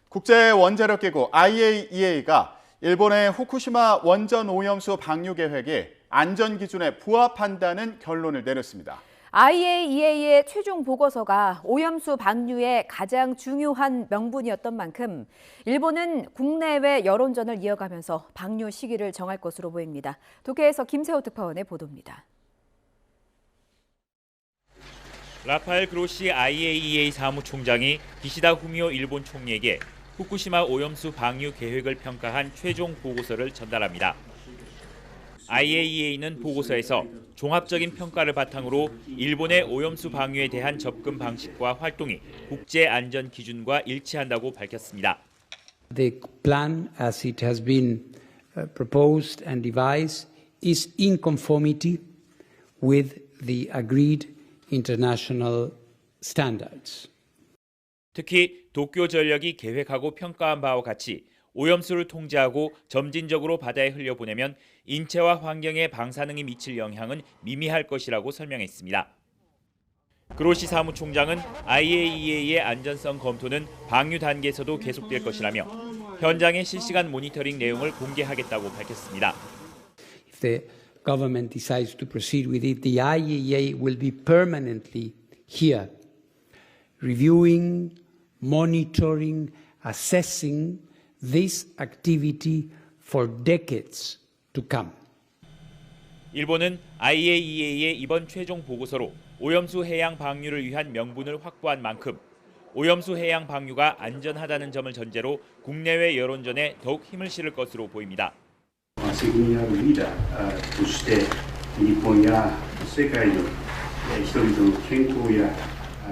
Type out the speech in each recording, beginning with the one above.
국제원자력기구 IAEA가 일본의 후쿠시마 원전 오염수 방류 계획이 안전기준에 부합한다는 결론을 내렸습니다. IAEA의 최종 보고서가 오염수 방류의 가장 중요한 명분이었던 만큼 일본은 국내외 여론전을 이어가면서 방류 시기를 정할 것으로 보입니다. 도쿄에서 김세호 특파원의 보도입니다. 라파엘 그로시 IAEA 사무총장이 기시다 후미오 일본 총리에게 후쿠시마 오염수 방류 계획을 평가한 최종 보고서를 전달합니다. IAEA는 보고서에서 종합적인 평가를 바탕으로 일본의 오염수 방류에 대한 접근 방식과 활동이 국제 안전 기준과 일치한다고 밝혔습니다. The plan as it has been proposed and devised is in conformity with the agreed international standards. 특히 도쿄전력이 계획하고 평가한 바와 같이 오염수를 통제하고 점진적으로 바다에 흘려보내면 인체와 환경에 방사능이 미칠 영향은 미미할 것이라고 설명했습니다. 그로시 사무총장은 IAEA의 안전성 검토는 방류 단계에서도 계속될 것이라며 현장의 실시간 모니터링 내용을 공개하겠다고 밝혔습니다. If the government decides to proceed with it, the IAEA will be permanently here, reviewing, monitoring, assessing this activity for decades to come. 일본은 IAEA의 이번 최종 보고서로 오염수 해양 방류를 위한 명분을 확보한 만큼 오염수 해양 방류가 안전하다는 점을 전제로 국내외 여론전에 더욱 힘을 실을 것으로 보입니다. 責任あるリーダーとして日本や世界の人々の健康や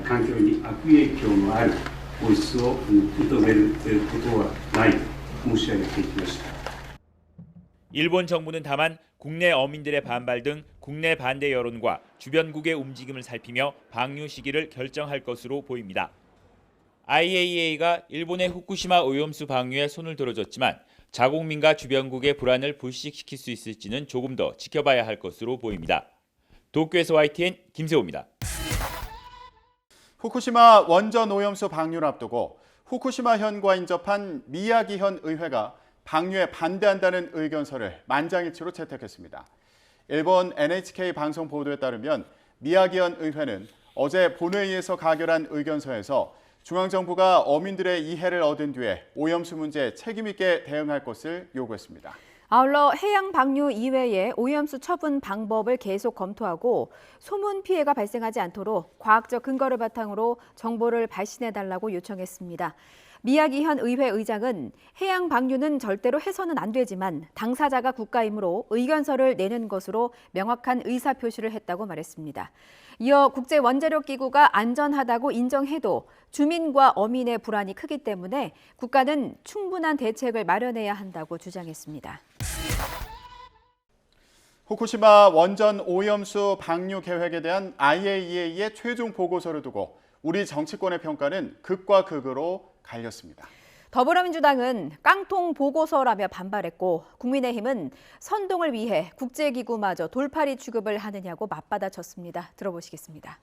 環境に悪影響のある放出を認めることはないと申し上げてきました。 일본 정부는 다만 국내 어민들의 반발 등 국내 반대 여론과 주변국의 움직임을 살피며 방류 시기를 결정할 것으로 보입니다. IAEA가 일본의 후쿠시마 오염수 방류에 손을 들어줬지만 자국민과 주변국의 불안을 불식시킬 수 있을지는 조금 더 지켜봐야 할 것으로 보입니다. 도쿄에서 YTN 김세호입니다. 후쿠시마 원전 오염수 방류를 앞두고 후쿠시마현과 인접한 미야기현 의회가 방류에 반대한다는 의견서를 만장일치로 채택했습니다. 일본 NHK 방송 보도에 따르면 미야기현 의회는 어제 본회의에서 가결한 의견서에서 중앙정부가 어민들의 이해를 얻은 뒤에 오염수 문제에 책임있게 대응할 것을 요구했습니다. 아울러 해양 방류 이외에 오염수 처분 방법을 계속 검토하고 소문 피해가 발생하지 않도록 과학적 근거를 바탕으로 정보를 발신해달라고 요청했습니다. 미야기현 의회 의장은 해양 방류는 절대로 해서는 안 되지만 당사자가 국가이므로 의견서를 내는 것으로 명확한 의사표시를 했다고 말했습니다. 이어 국제원자력기구가 안전하다고 인정해도 주민과 어민의 불안이 크기 때문에 국가는 충분한 대책을 마련해야 한다고 주장했습니다. 후쿠시마 원전 오염수 방류 계획에 대한 IAEA의 최종 보고서를 두고 우리 정치권의 평가는 극과 극으로 갈렸습니다. 더불어민주당은 깡통 보고서라며 반발했고 국민의힘은 선동을 위해 국제기구마저 돌팔이 취급을 하느냐고 맞받아쳤습니다. 들어보시겠습니다.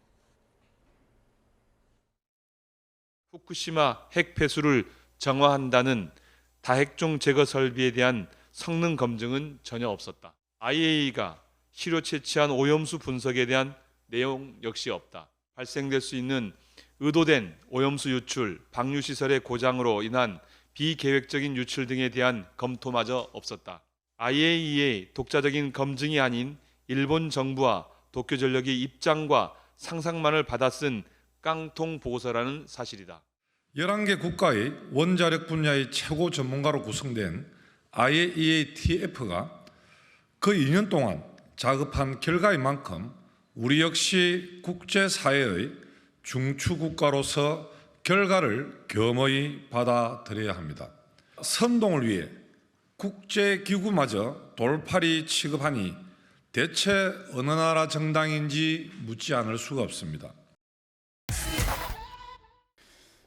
후쿠시마 핵 폐수를 정화한다는 다핵종 제거 설비에 대한 성능 검증은 전혀 없었다. IAEA가 실효 채취한 오염수 분석에 대한 내용 역시 없다. 발생될 수 있는 의도된 오염수 유출, 방류시설의 고장으로 인한 비계획적인 유출 등에 대한 검토마저 없었다. IAEA 독자적인 검증이 아닌 일본 정부와 도쿄전력의 입장과 상상만을 받아 쓴 깡통 보고서라는 사실이다. 11개 국가의 원자력 분야의 최고 전문가로 구성된 IAEA-TF가 거의 2년 동안 작업한 결과인 만큼 우리 역시 국제사회의 중추국가로서 결과를 겸허히 받아들여야 합니다. 선동을 위해 국제기구마저 돌팔이 취급하니 대체 어느 나라 정당인지 묻지 않을 수가 없습니다.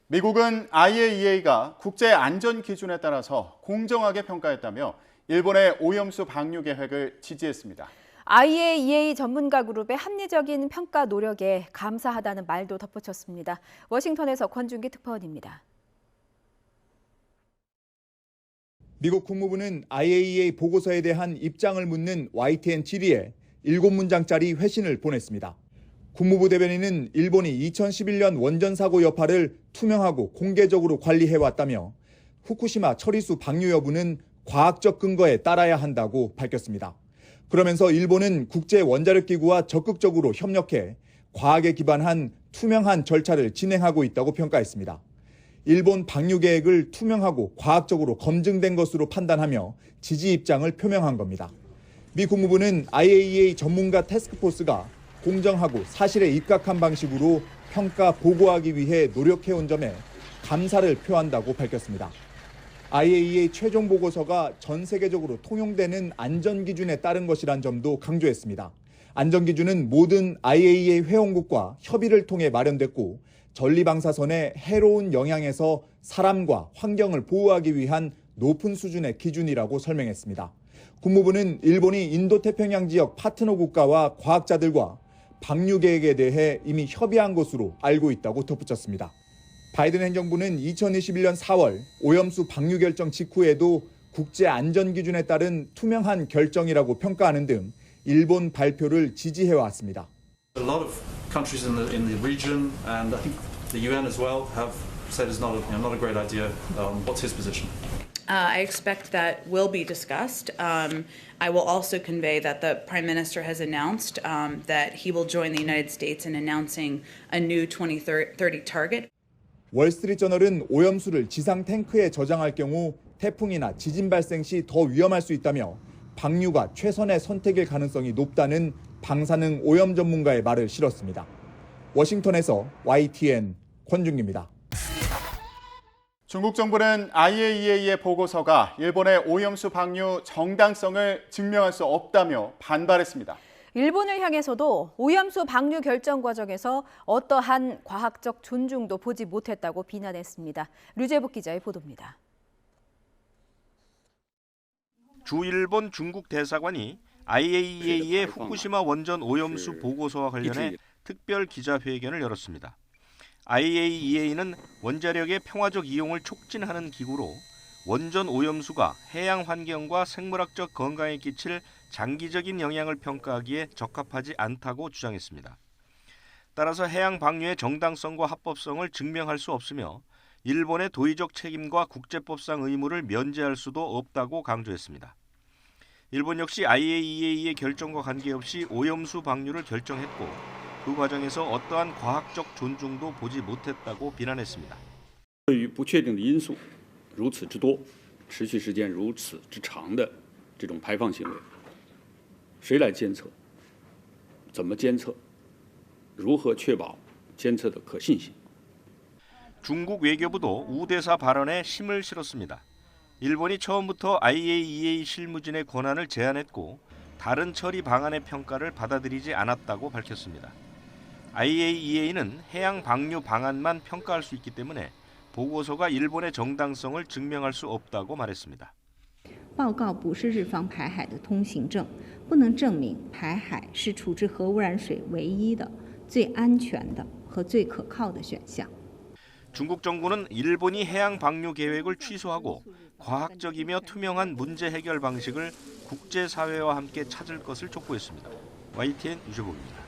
미국은 IAEA가 국제 안전 기준에 따라서 공정하게 평가했다며 일본의 오염수 방류 계획을 지지했습니다. IAEA 전문가 그룹의 합리적인 평가 노력에 감사하다는 말도 덧붙였습니다. 워싱턴에서 권준기 특파원입니다. 미국 국무부는 IAEA 보고서에 대한 입장을 묻는 YTN 질의에 7문장짜리 회신을 보냈습니다. 국무부 대변인은 일본이 2011년 원전 사고 여파를 투명하고 공개적으로 관리해왔다며 후쿠시마 처리수 방류 여부는 과학적 근거에 따라야 한다고 밝혔습니다. 그러면서 일본은 국제원자력기구와 적극적으로 협력해 과학에 기반한 투명한 절차를 진행하고 있다고 평가했습니다. 일본 방류 계획을 투명하고 과학적으로 검증된 것으로 판단하며 지지 입장을 표명한 겁니다. 미 국무부는 IAEA 전문가 태스크포스가 공정하고 사실에 입각한 방식으로 평가 보고하기 위해 노력해온 점에 감사를 표한다고 밝혔습니다. IAEA 최종 보고서가 전 세계적으로 통용되는 안전기준에 따른 것이란 점도 강조했습니다. 안전기준은 모든 IAEA 회원국과 협의를 통해 마련됐고 전리방사선의 해로운 영향에서 사람과 환경을 보호하기 위한 높은 수준의 기준이라고 설명했습니다. 국무부는 일본이 인도태평양 지역 파트너 국가와 과학자들과 방류 계획에 대해 이미 협의한 것으로 알고 있다고 덧붙였습니다. 바이든 행정부는 2021년 4월 오염수 방류 결정 직후에도 국제 안전 기준에 따른 투명한 결정이라고 평가하는 등 일본 발표를 지지해 왔습니다. A lot of countries in the region and I think the UN as well have said it's not a great idea. What's his position? I expect that will be discussed. I will also convey that the Prime Minister has announced that he will join the United States in announcing a new 2030 target. 월스트리트저널은 오염수를 지상 탱크에 저장할 경우 태풍이나 지진 발생 시 더 위험할 수 있다며 방류가 최선의 선택일 가능성이 높다는 방사능 오염 전문가의 말을 실었습니다. 워싱턴에서 YTN 권준기입니다. 중국 정부는 IAEA의 보고서가 일본의 오염수 방류 정당성을 증명할 수 없다며 반발했습니다. 일본을 향해서도 오염수 방류 결정 과정에서 어떠한 과학적 존중도 보지 못했다고 비난했습니다. 류재복 기자의 보도입니다. 주 일본 중국 대사관이 IAEA의 후쿠시마 원전 오염수 보고서와 관련해 특별 기자회견을 열었습니다. IAEA는 원자력의 평화적 이용을 촉진하는 기구로 원전 오염수가 해양 환경과 생물학적 건강에 끼칠 장기적인 영향을 평가하기에 적합하지 않다고 주장했습니다. 따라서 해양 방류의 정당성과 합법성을 증명할 수 없으며 일본의 도의적 책임과 국제법상 의무를 면제할 수도 없다고 강조했습니다. 일본 역시 IAEA의 결정과 관계없이 오염수 방류를 결정했고 그 과정에서 어떠한 과학적 존중도 보지 못했다고 비난했습니다. 对于不确定的因素如此之多，持续时间如此之长的这种排放行为，谁来监测？怎么监测？如何确保监测的可信性？ 중국 외교부도 우 대사 발언에 심을 실었습니다. 일본이 처음부터 IAEA 실무진의 권한을 제한했고 다른 처리 방안의 평가를 받아들이지 않았다고 밝혔습니다. IAEA는 해양 방류 방안만 평가할 수 있기 때문에 보고서가 일본의 정당성을 증명할 수 없다고 말했습니다. 报告不是日方排海的通行证，不能证明排海是处置核污染水唯一的、最安全的和最可靠的选项。 중국 정부는 일본이 해양 방류 계획을 취소하고 과학적이며 투명한 문제 해결 방식을 국제사회와 함께 찾을 것을 촉구했습니다. YTN 유재복입니다.